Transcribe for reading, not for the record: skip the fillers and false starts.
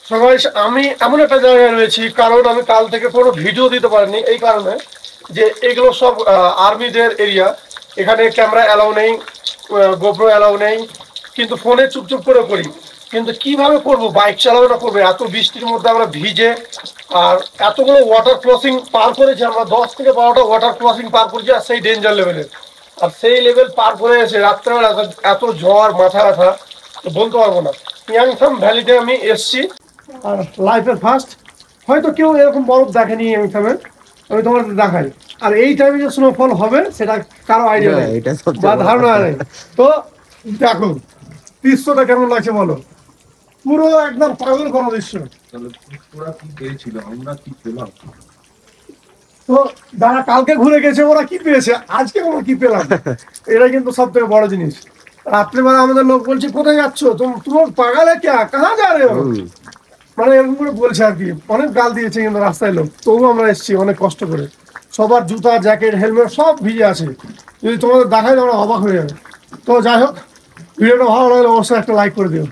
সবাই, আমি এমন একটা জায়গায় রয়েছি, কারণ আমি কাল থেকে কোনো ভিডিও দিতে পারিনি এই কারণে যে এগুলো সব আর্মিদের এরিয়া। এখানে ক্যামেরা অ্যালাউ নেই, গোপ্রো অ্যালাউ নেই, কিন্তু ফোনে চুপচুপ করে করি। কিন্তু কিভাবে করব, বাইক চালাবো না করবো, এত বৃষ্টির মধ্যে আমরা ভিজে, আর এতগুলো ওয়াটার ক্রসিং পার করেছি আমরা, 10 থেকে 12টা ওয়াটার ক্রসিং পার করেছি, আর সেই ডেঞ্জার লেভেলের। আর সেই লেভেল পার করে এসে রাত্রেবেলা এত ঝড়, মাথা ব্যথা, তো বলতে পারবো না। ইয়াংথাম ভ্যালিতে আমি এসছি, আর লাইফের ফার্স্ট, হয়তো কেউ এরকম বরফ দেখেনি ইয়াংথামে, আমি তোমাদের দেখাই। আর এই টাইমে যে স্নোফল হবে সেটা কারো আইডিয়া নেই বা ধারণা নেই। তো দেখো দৃশ্যটা কেমন লাগছে বলো, পুরো একদম পাগল করা দৃশ্য। তো যারা কালকে ঘুরে গেছে ওরা কি পেয়েছে, আজকে আমরা কি পেলাম, এটা কিন্তু সব থেকে বড় জিনিস। রাত্রিবেলা আমাদের লোক বলছে কোথায় যাচ্ছ, তোমার পাগালে কে কাহা যা রে, মানে এরকম করে বলছে আর কি। অনেক গাল দিয়েছে কিন্তু রাস্তায় লোক, তবু আমরা এসেছি অনেক কষ্ট করে। সবার জুতা, জ্যাকেট, হেলমেট সব ভিজে আছে, যদি তোমাদের দেখায় তোমরা অবাক হয়ে যাবে। তো যাই হোক, ভিডিওটা ভালো লাগলে অবশ্যই একটা লাইক করে দিও।